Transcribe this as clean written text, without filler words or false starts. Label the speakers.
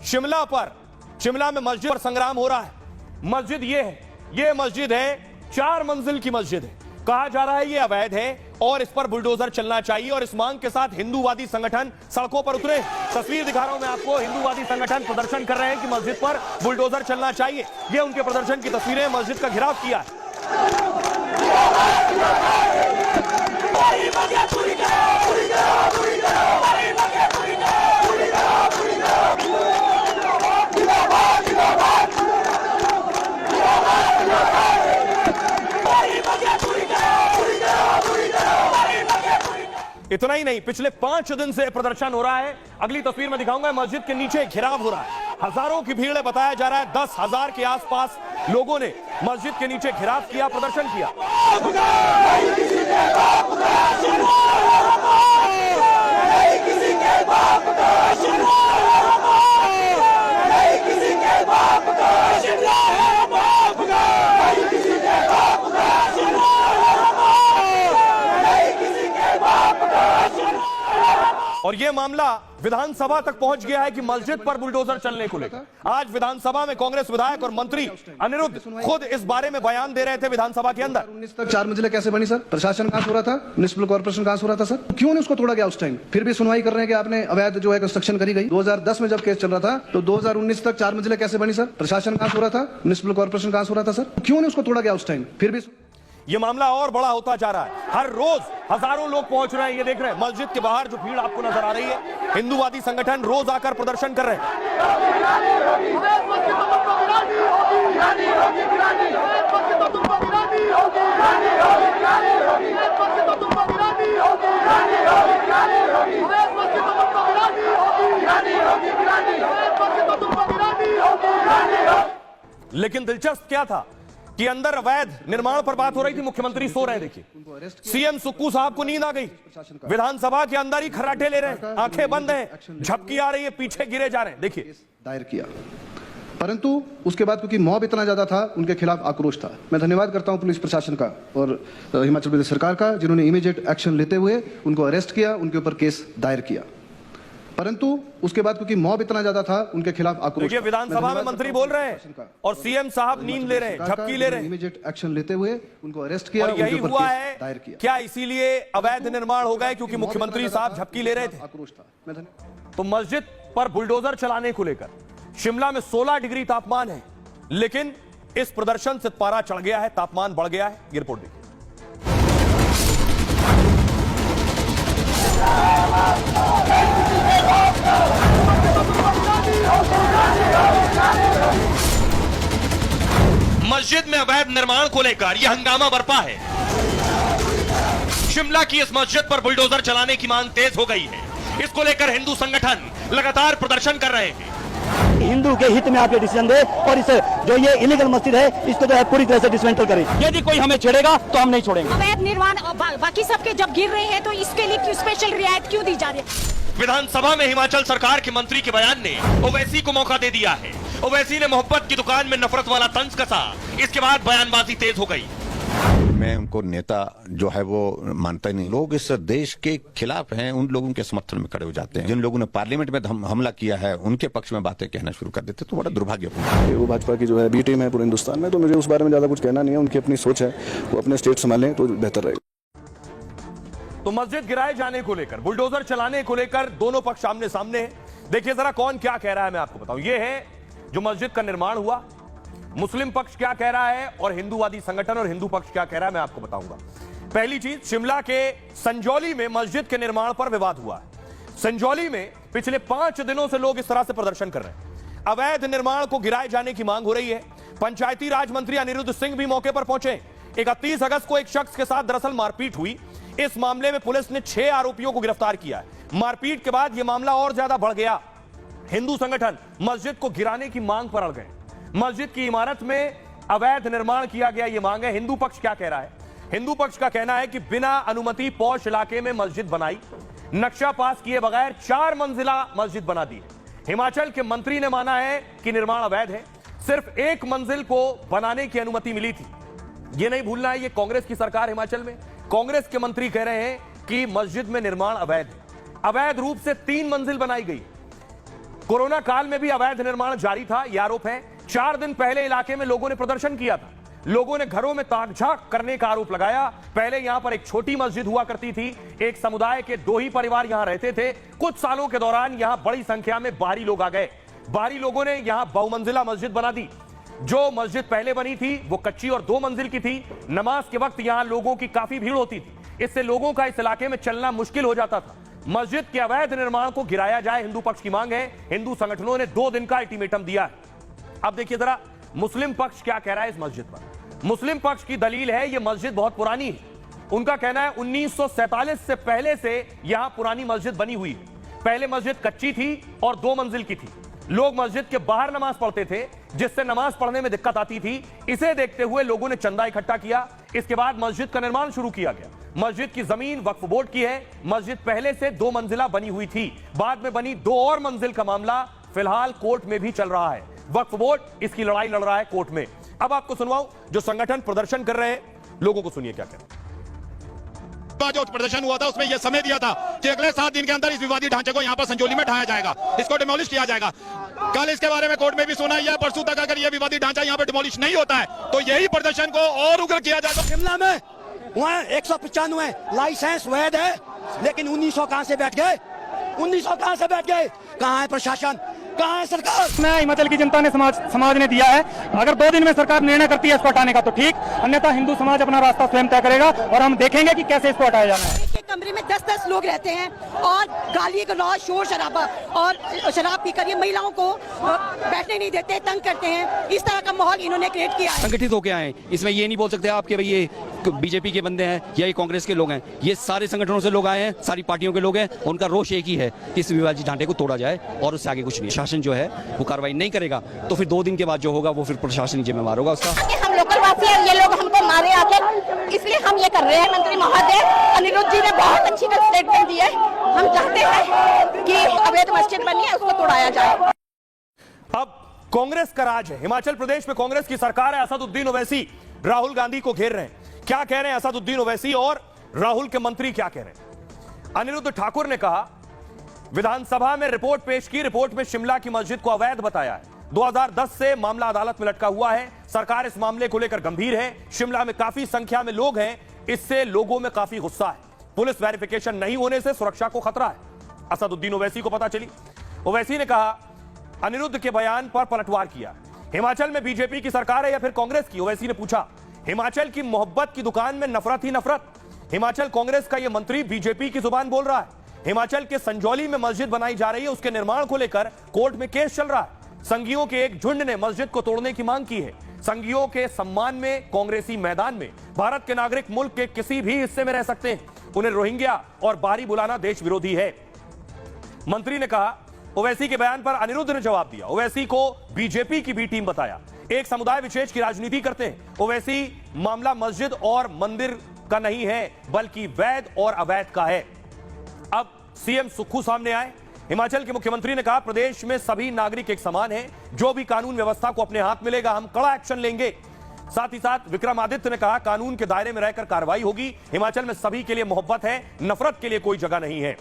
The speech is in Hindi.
Speaker 1: शिमला में मस्जिद पर संग्राम हो रहा है। मस्जिद ये है, ये मस्जिद है 4 मंजिल की मस्जिद है। कहा जा रहा है ये अवैध है और इस पर बुलडोजर चलना चाहिए और इस मांग के साथ हिंदूवादी संगठन सड़कों पर उतरे। तस्वीर दिखा रहा हूं मैं आपको, हिंदूवादी संगठन प्रदर्शन कर रहे हैं कि मस्जिद पर बुलडोजर चलना चाहिए। ये उनके प्रदर्शन की तस्वीरें, मस्जिद का घेराव किया है। इतना ही नहीं, पिछले 5 दिन से प्रदर्शन हो रहा है। अगली तस्वीर में दिखाऊंगा, मस्जिद के नीचे घेराव हो रहा है। हजारों की भीड़ है, बताया जा रहा है 10,000 के आसपास लोगों ने मस्जिद के नीचे घेराव किया, प्रदर्शन किया। और यह मामला विधानसभा तक पहुंच गया है कि मस्जिद पर बुलडोजर चलने को लेकर आज विधानसभा में कांग्रेस विधायक और मंत्री अनिरुद्ध खुद इस बारे में बयान दे रहे थे विधानसभा के अंदर।
Speaker 2: 19 तक 4 मंजिलें कैसे बनी सर? प्रशासन कहां सो रहा था? म्युनिसिपल कॉर्पोरेशन कहां सो रहा था सर? क्यों नहीं उसको तोड़ा गया उस टाइम? फिर भी सुनवाई कर रहे हैं कि आपने अवैध जो है कंस्ट्रक्शन करी गई। 2010 में जब केस चल रहा था तो 2019 तक 4 मंजिलें कैसे बनी सर? प्रशासन कहां सो रहा था? म्युनिसिपल कॉर्पोरेशन कहां सो रहा था सर? क्यों नहीं उसको तोड़ा गया उस टाइम? फिर भी
Speaker 1: ये मामला और बड़ा होता जा रहा है। हर रोज हजारों लोग पहुंच रहे हैं। ये देख रहे हैं मस्जिद के बाहर जो भीड़ आपको नजर आ रही है, हिंदूवादी संगठन रोज आकर प्रदर्शन कर रहे हैं। लेकिन दिलचस्प क्या था कि अंदर अवैध निर्माण पर बात हो रही थी, मुख्यमंत्री सो रहे। देखिए सीएम सुक्कू साहब को नींद आ गई, विधानसभा के अंदर ही खर्राटे ले रहे हैं, आंखें बंद हैं, झपकी आ रही है, पीछे गिरे जा रहे हैं। देखिए
Speaker 2: दायर किया, परंतु उसके बाद क्योंकि मॉब इतना ज्यादा था, उनके खिलाफ आक्रोश था। मैं धन्यवाद करता हूं पुलिस प्रशासन का और हिमाचल प्रदेश सरकार का, जिन्होंने इमीडिएट एक्शन लेते हुए उनको अरेस्ट किया, उनके ऊपर केस दायर किया। परंतु उसके बाद क्योंकि मॉब इतना ज्यादा था, उनके खिलाफ आक्रोश।
Speaker 1: देखिए विधानसभा में मंत्री बोल रहे हैं और सीएम साहब नींद ले रहे हैं, झपकी ले रहे हैं।
Speaker 2: इमीडिएट एक्शन लेते हुए उनको अरेस्ट किया,
Speaker 1: और यही हुआ है क्या? इसीलिए अवैध निर्माण हो गए क्योंकि मुख्यमंत्री साहब झपकी ले रहे थे,
Speaker 2: आक्रोश था।
Speaker 1: तो मस्जिद पर बुलडोजर चलाने को लेकर शिमला में 16 डिग्री तापमान है, लेकिन इस प्रदर्शन से पारा चढ़ गया है, तापमान बढ़ गया है। ये रिपोर्ट देखिए। मस्जिद में अवैध निर्माण को लेकर यह हंगामा बरपा है। शिमला की इस मस्जिद पर बुलडोजर चलाने की मांग तेज हो गई है। इसको लेकर हिंदू संगठन लगातार प्रदर्शन कर रहे हैं।
Speaker 3: हिंदू के हित में आप ये डिसीजन दे और इसे जो ये इलीगल मस्जिद है इसको जो है पूरी तरह से डिसमेंटल करें। यदि कोई हमें छेड़ेगा तो हम नहीं छोड़ेंगे।
Speaker 4: अवैध निर्माण बाकी सबके जब गिर रहे हैं तो इसके लिए क्यों स्पेशल रियायत क्यों दी जा रही है?
Speaker 1: विधानसभा में हिमाचल सरकार के मंत्री के बयान ने ओवैसी को मौका दे दिया है। ओवैसी ने मोहब्बत की दुकान में नफरत वाला तंज कसा। इसके बाद बयानबाजी तेज हो गई।
Speaker 5: मैं उनको नेता जो है वो मानता ही नहीं। लोग इस देश के खिलाफ हैं, उन लोगों के समर्थन में खड़े हो जाते हैं। जिन लोगों ने पार्लियामेंट में हमला किया है उनके पक्ष में बातें कहना शुरू कर देते, तो बड़ा दुर्भाग्यपूर्ण है।
Speaker 6: वो भाजपा की जो है बी टीम है पूरे हिंदुस्तान में, तो मुझे उस बारे में ज्यादा कुछ कहना नहीं है। उनकी अपनी सोच है, वो अपने स्टेट संभालें तो बेहतर रहेगा।
Speaker 1: तो मस्जिद गिराए जाने को लेकर, बुलडोजर चलाने को लेकर दोनों पक्ष सामने सामने हैं। देखिए जरा कौन क्या कह रहा है, मैं आपको बताऊं। ये है जो मस्जिद का निर्माण हुआ, मुस्लिम पक्ष क्या कह रहा है और हिंदूवादी संगठन और हिंदू पक्ष क्या कह रहा है, मैं आपको बताऊंगा। पहली चीज, शिमला के संजौली में मस्जिद के निर्माण पर विवाद हुआ है। संजौली में पिछले 5 दिनों से लोग इस तरह से प्रदर्शन कर रहे हैं। अवैध निर्माण को गिराए जाने की मांग हो रही है। पंचायती राज मंत्री अनिरुद्ध सिंह भी मौके पर पहुंचे। 31 अगस्त को एक शख्स के साथ दरअसल मारपीट हुई। इस मामले में पुलिस ने 6 आरोपियों को गिरफ्तार किया है। मारपीट के बाद यह मामला और ज्यादा बढ़ गया। हिंदू संगठन मस्जिद को गिराने की मांग पर अड़ गए। मस्जिद की इमारत में अवैध निर्माण किया गया, यह मांग है। हिंदू पक्ष क्या कह रहा है? हिंदू पक्ष का कहना है कि बिना अनुमति पौष इलाके में मस्जिद बनाई, नक्शा पास किए बगैर 4 मंजिला मस्जिद बना दी है। हिमाचल के मंत्री ने माना है कि निर्माण अवैध है। सिर्फ 1 मंजिल को बनाने की अनुमति मिली थी। यह नहीं भूलना है, यह कांग्रेस की सरकार हिमाचल में, कांग्रेस के मंत्री कह रहे हैं कि मस्जिद में निर्माण अवैध है। अवैध रूप से 3 मंजिल बनाई गई। कोरोना काल में भी अवैध निर्माण जारी था, यह आरोप है। 4 दिन पहले इलाके में लोगों ने प्रदर्शन किया था। लोगों ने घरों में ताक-झांक करने का आरोप लगाया। पहले यहां पर एक छोटी मस्जिद हुआ करती थी, एक समुदाय के 2 ही परिवार यहां रहते थे। कुछ सालों के दौरान यहां बड़ी संख्या में बाहरी लोग आ गए। बाहरी लोगों ने यहां बहुमंजिला मस्जिद बना दी। जो मस्जिद पहले बनी थी वो कच्ची और 2 मंजिल की थी। नमाज के वक्त यहां लोगों की काफी भीड़ होती थी, इससे लोगों का इस इलाके में चलना मुश्किल हो जाता था। मस्जिद के अवैध निर्माण को गिराया जाए, हिंदू पक्ष की मांग है। हिंदू संगठनों ने 2 दिन का अल्टीमेटम दिया है। अब देखिए जरा मुस्लिम पक्ष क्या कह रहा है इस मस्जिद पर। मुस्लिम पक्ष की दलील है ये मस्जिद बहुत पुरानी है। उनका कहना है 1947 से पहले से यहां पुरानी मस्जिद बनी हुई है। पहले मस्जिद कच्ची थी और 2 मंजिल की थी। लोग मस्जिद के बाहर नमाज पढ़ते थे, जिससे नमाज पढ़ने में दिक्कत आती थी। इसे देखते हुए लोगों ने चंदा इकट्ठा किया। इसके बाद मस्जिद का निर्माण शुरू किया गया। मस्जिद की जमीन वक्फ बोर्ड की है। मस्जिद पहले से 2 मंजिला बनी हुई थी, बाद में बनी 2 और मंजिल का मामला फिलहाल कोर्ट में भी चल रहा है। वक्फ बोर्ड इसकी लड़ाई लड़ रहा है कोर्ट में। अब आपको सुनवाऊं जो संगठन प्रदर्शन कर रहे हैं, लोगों को सुनिए क्या कह रहे हैं।
Speaker 7: जो प्रदर्शन हुआ था उसमें यह समय दिया था कि अगले 7 दिन के अंदर इस विवादित ढांचे को यहां पर संजौली में ढाया जाएगा, इसको डिमोलिश किया जाएगा। कल इसके बारे में कोर्ट में भी सुना, यह परसों तक अगर यह विवादित ढांचा यहां पर डिमोलिश नहीं होता है तो यही प्रदर्शन को और उग्र किया जाएगा।
Speaker 3: शिमला में वहाँ 195 लाइसेंस वैध है, लेकिन 1900 कहां से बैठ गए? 1900 कहां से बैठ गए? कहां है प्रशासन, कहां है सरकार?
Speaker 8: मैं हिमाचल की जनता ने समाज ने दिया है। अगर 2 दिन में सरकार निर्णय करती है इसको हटाने का तो ठीक, अन्यथा हिंदू समाज अपना रास्ता स्वयं तय करेगा और हम देखेंगे कि कैसे इसको हटाया जाना है।
Speaker 4: कमरे में 10-10 लोग रहते हैं और गाली गलौज, शोर शराबा और शराब पीकर ये महिलाओं को बैठने नहीं देते, तंग करते हैं। इस तरह का माहौल इन्होंने क्रिएट किया है।
Speaker 3: संगठित होके आए, इसमें ये नहीं बोल सकते आप कि भाई ये बीजेपी के बंदे हैं या ये कांग्रेस के लोग हैं। ये सारे संगठनों से लोग आए हैं, सारी पार्टियों के लोग हैं। उनका रोष एक ही है कि इस विवादित ढांचे को तोड़ा जाए और उससे आगे कुछ नहीं। शासन जो है वो कार्रवाई नहीं करेगा तो फिर 2 दिन के बाद जो होगा वो फिर प्रशासन जिम्मेवार होगा उसका।
Speaker 9: हम लोकल वासी हैं, ये लोग हमको मारे आकर, इसलिए हम ये कर रहे हैं। मंत्री महोदय अनिरुद्ध जी ने बहुत अच्छी स्टेटमेंट दी है। हम चाहते हैं कि अवैध मस्जिद बनी है उसको तोड़ाया जाए।
Speaker 1: अब कांग्रेस का राज है। हिमाचल प्रदेश में कांग्रेस की सरकार है। असदुद्दीन ओवैसी राहुल गांधी को घेर रहे हैं। क्या कह रहे हैं असदुद्दीन ओवैसी और राहुल के मंत्री क्या कह रहे हैं? अनिरुद्ध ठाकुर ने कहा विधानसभा में रिपोर्ट पेश की। रिपोर्ट में शिमला की मस्जिद को अवैध बताया है। 2010 से मामला अदालत में लटका हुआ है। सरकार इस मामले को लेकर गंभीर है। शिमला में काफी संख्या में लोग हैं, इससे लोगों में काफी गुस्सा है। पुलिस वेरिफिकेशन नहीं होने से सुरक्षा को खतरा है। असदुद्दीन ओवैसी को पता चली। ओवैसी ने कहा अनिरुद्ध के बयान पर पलटवार किया। हिमाचल में बीजेपी की सरकार है या फिर कांग्रेस की? ओवैसी ने पूछा। हिमाचल की मोहब्बत की दुकान में नफरत ही नफरत। हिमाचल कांग्रेस का यह मंत्री बीजेपी की जुबान बोल रहा है। हिमाचल के संजौली में मस्जिद बनाई जा रही है, उसके निर्माण को लेकर कोर्ट में केस चल रहा है। संघियों के एक झुंड ने मस्जिद को तोड़ने की मांग की है। संघियों के सम्मान में कांग्रेसी मैदान में। भारत के नागरिक मुल्क के किसी भी हिस्से में रह सकते हैं, उन्हें रोहिंग्या और बाहरी बुलाना देश विरोधी है, मंत्री ने कहा। ओवैसी के बयान पर अनिरुद्ध ने जवाब दिया। ओवैसी को बीजेपी की बी टीम बताया। एक समुदाय विशेष की राजनीति करते हैं। ओवैसी मामला मस्जिद और मंदिर का नहीं है बल्कि वैध और अवैध का है। अब सीएम सुक्खू सामने आए। हिमाचल के मुख्यमंत्री ने कहा प्रदेश में सभी नागरिक एक समान हैं, जो भी कानून व्यवस्था को अपने हाथ में लेगा हम कड़ा एक्शन लेंगे। साथ ही साथ विक्रमादित्य ने कहा कानून के दायरे में रहकर कार्रवाई होगी। हिमाचल में सभी के लिए मोहब्बत है, नफरत के लिए कोई जगह नहीं है।